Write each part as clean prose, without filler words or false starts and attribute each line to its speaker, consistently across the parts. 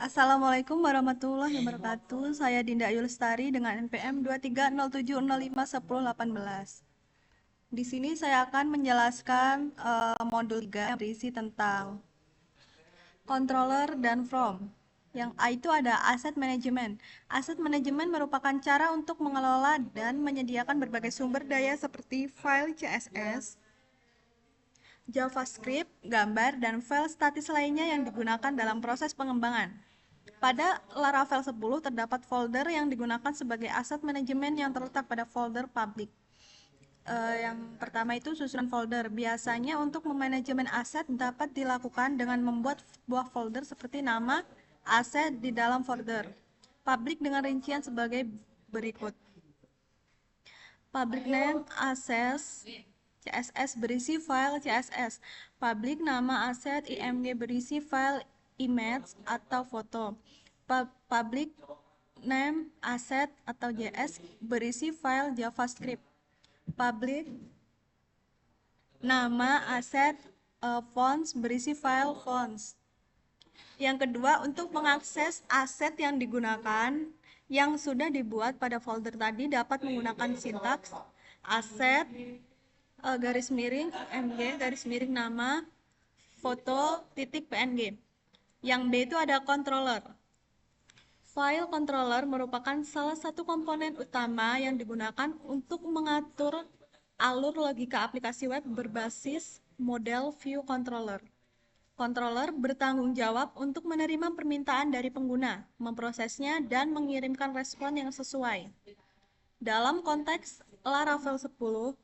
Speaker 1: Assalamualaikum warahmatullahi wabarakatuh. Saya Dinda Ayu Lestari dengan NPM 2307051018. Di sini saya akan menjelaskan modul 3 yang berisi tentang controller dan from. Yang A itu ada asset management. Asset management merupakan cara untuk mengelola dan menyediakan berbagai sumber daya seperti file CSS, JavaScript, gambar, dan file statis lainnya yang digunakan dalam proses pengembangan. Pada Laravel 10 terdapat folder yang digunakan sebagai aset manajemen yang terletak pada folder public. Yang pertama itu susunan folder. Biasanya untuk memanajemen aset dapat dilakukan dengan membuat sebuah folder seperti nama aset di dalam folder public dengan rincian sebagai berikut. Public name access CSS berisi file CSS. Public nama aset IMG berisi file image atau foto. Public name asset atau JS berisi file JavaScript. Public nama aset fonts berisi file fonts. Yang kedua, untuk mengakses aset yang digunakan yang sudah dibuat pada folder tadi dapat menggunakan sintaks aset garis miring mg garis miring nama foto titik png. Yang B itu ada controller. File controller merupakan salah satu komponen utama yang digunakan untuk mengatur alur logika aplikasi web berbasis model view controller. Controller bertanggung jawab untuk menerima permintaan dari pengguna, memprosesnya, dan mengirimkan respon yang sesuai. Dalam konteks Laravel 10,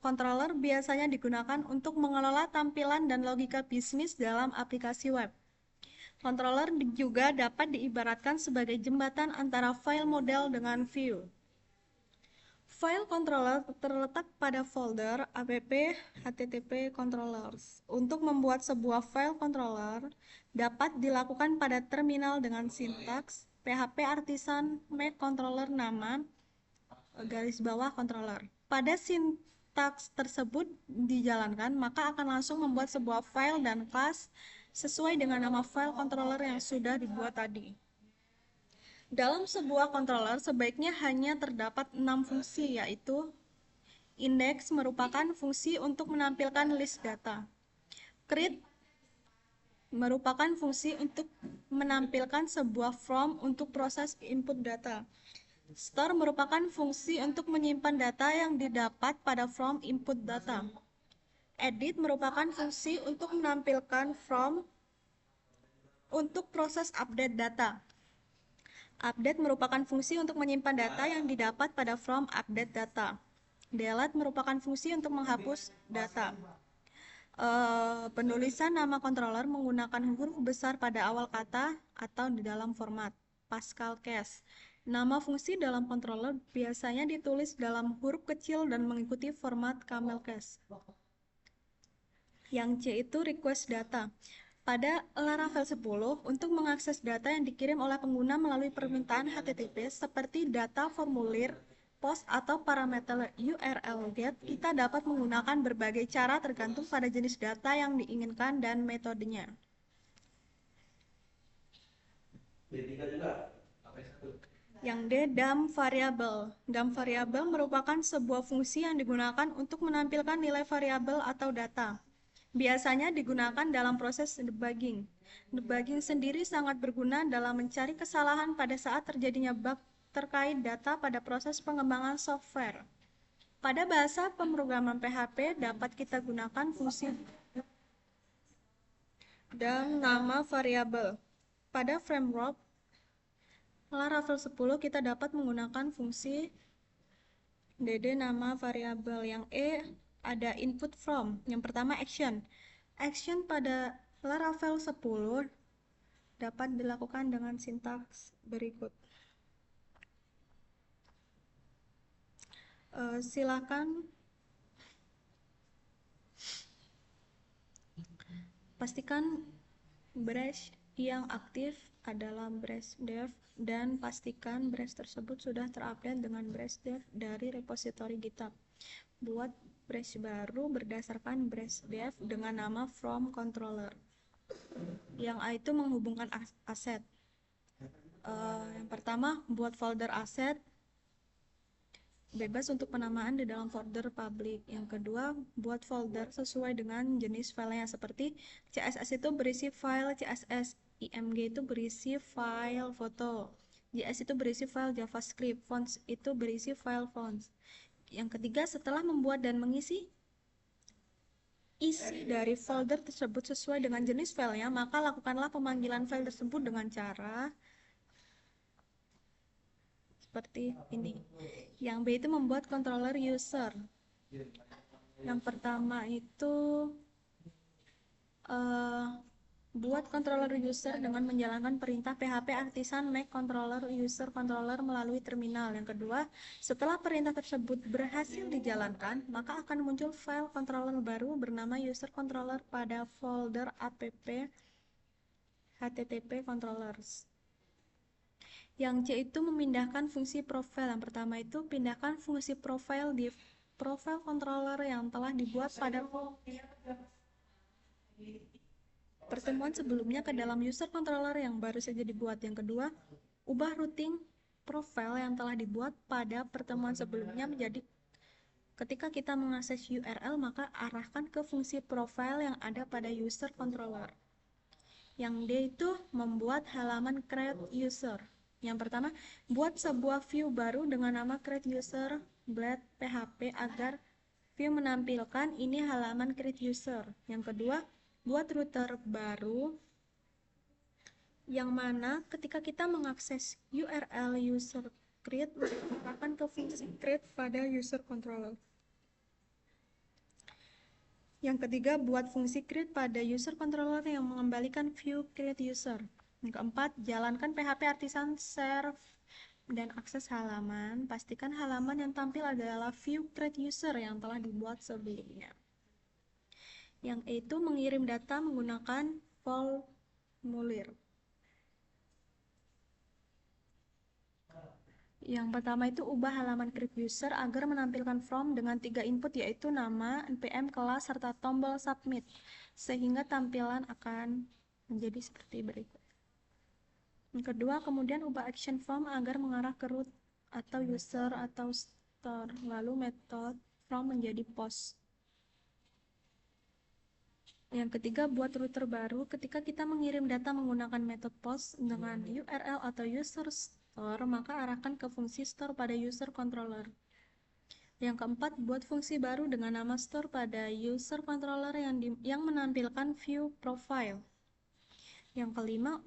Speaker 1: controller biasanya digunakan untuk mengelola tampilan dan logika bisnis dalam aplikasi web. Controller juga dapat diibaratkan sebagai jembatan antara file model dengan view. File controller terletak pada folder app http controllers. Untuk membuat sebuah file controller dapat dilakukan pada terminal dengan sintaks PHP artisan make controller nama garis bawah controller. Pada sintaks tersebut dijalankan, maka akan langsung membuat sebuah file dan kelas sesuai dengan nama file controller yang sudah dibuat tadi. Dalam sebuah controller sebaiknya hanya terdapat 6 fungsi, yaitu index merupakan fungsi untuk menampilkan list data. Create merupakan fungsi untuk menampilkan sebuah form untuk proses input data. Store merupakan fungsi untuk menyimpan data yang didapat pada form input data. Edit merupakan fungsi untuk menampilkan form untuk proses update data. Update merupakan fungsi untuk menyimpan data yang didapat pada form update data. Delete merupakan fungsi untuk menghapus data. Penulisan nama controller menggunakan huruf besar pada awal kata atau di dalam format Pascal case. Nama fungsi dalam controller biasanya ditulis dalam huruf kecil dan mengikuti format camel case. Yang C itu request data. Pada Laravel 10, untuk mengakses data yang dikirim oleh pengguna melalui permintaan HTTP seperti data formulir, post, atau parameter URL GET, kita dapat menggunakan berbagai cara tergantung pada jenis data yang diinginkan dan metodenya. Yang D, dump variable. Dump variable merupakan sebuah fungsi yang digunakan untuk menampilkan nilai variabel atau data. Biasanya digunakan dalam proses debugging. Debugging sendiri sangat berguna dalam mencari kesalahan pada saat terjadinya bug terkait data pada proses pengembangan software. Pada bahasa pemrograman PHP dapat kita gunakan fungsi dan nama variabel. Pada framework Laravel 10 kita dapat menggunakan fungsi dd nama variabel. Yang E ada input from. Yang pertama action. Action pada Laravel 10 dapat dilakukan dengan sintaks berikut. Silakan pastikan branch yang aktif adalah branch dev dan pastikan branch tersebut sudah terupdate dengan branch dev dari repositori GitHub. Buat branch baru berdasarkan branch dev dengan nama from controller. Yang A itu menghubungkan aset. Yang pertama, buat folder aset, bebas untuk penamaan di dalam folder publik. Yang kedua, buat folder sesuai dengan jenis filenya, seperti CSS itu berisi file CSS, IMG itu berisi file foto, JS itu berisi file JavaScript, fonts itu berisi file fonts. Yang ketiga, setelah membuat dan mengisi isi dari folder tersebut sesuai dengan jenis filenya, maka lakukanlah pemanggilan file tersebut dengan cara seperti ini. Yang B itu membuat controller user. Yang pertama itu buat controller user dengan menjalankan perintah PHP artisan make controller user controller melalui terminal. Yang kedua, setelah perintah tersebut berhasil dijalankan, maka akan muncul file controller baru bernama user controller pada folder app http controllers. Yang C itu memindahkan fungsi profile. Yang pertama itu pindahkan fungsi profile di profile controller yang telah dibuat pada pertemuan sebelumnya ke dalam user controller yang baru saja dibuat. Yang kedua, ubah routing profile yang telah dibuat pada pertemuan sebelumnya menjadi ketika kita mengakses URL, maka arahkan ke fungsi profile yang ada pada user controller. Yang D itu membuat halaman create user. Yang pertama, buat sebuah view baru dengan nama create user blade php agar view menampilkan ini halaman create user. Yang kedua, buat router baru yang mana ketika kita mengakses URL user create akan ke fungsi create pada user controller. Yang ketiga, buat fungsi create pada user controller yang mengembalikan view create user. Yang keempat, jalankan PHP artisan serve dan akses halaman. Pastikan halaman yang tampil adalah view create user yang telah dibuat sebelumnya. Yang E itu mengirim data menggunakan formulir. Yang pertama itu ubah halaman create user agar menampilkan form dengan 3 input, yaitu nama, npm, kelas, serta tombol submit, sehingga tampilan akan menjadi seperti berikut. Yang kedua, kemudian ubah action form agar mengarah ke root atau user atau store, lalu metode form menjadi post. Yang ketiga, buat router baru ketika kita mengirim data menggunakan metode post dengan URL atau user store, maka arahkan ke fungsi store pada user controller. Yang keempat, buat fungsi baru dengan nama store pada user controller yang menampilkan view profile. Yang kelima,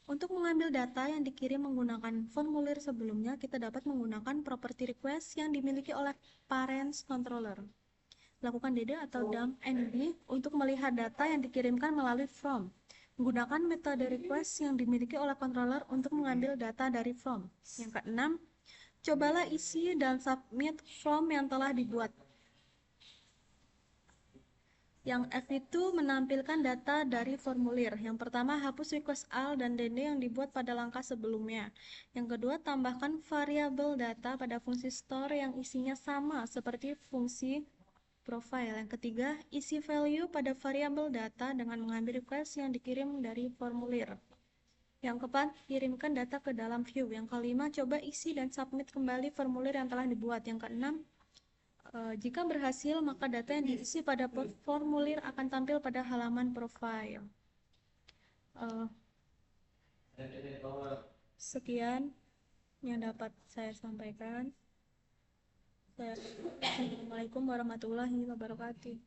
Speaker 1: untuk mengambil data yang dikirim menggunakan formulir sebelumnya, kita dapat menggunakan property request yang dimiliki oleh parents controller. Lakukan DD atau dump NB untuk melihat data yang dikirimkan melalui form. Menggunakan metode request yang dimiliki oleh controller untuk mengambil data dari form. Yang keenam, cobalah isi dan submit form yang telah dibuat. Yang F itu menampilkan data dari formulir. Yang pertama, hapus request all dan DD yang dibuat pada langkah sebelumnya. Yang kedua, tambahkan variabel data pada fungsi store yang isinya sama seperti fungsi profile. Yang ketiga, isi value pada variabel data dengan mengambil request yang dikirim dari formulir. Yang keempat, kirimkan data ke dalam view. Yang kelima, coba isi dan submit kembali formulir yang telah dibuat. Yang keenam, jika berhasil, maka data yang diisi pada formulir akan tampil pada halaman profile. Sekian yang dapat saya sampaikan. Assalamualaikum warahmatullahi wabarakatuh.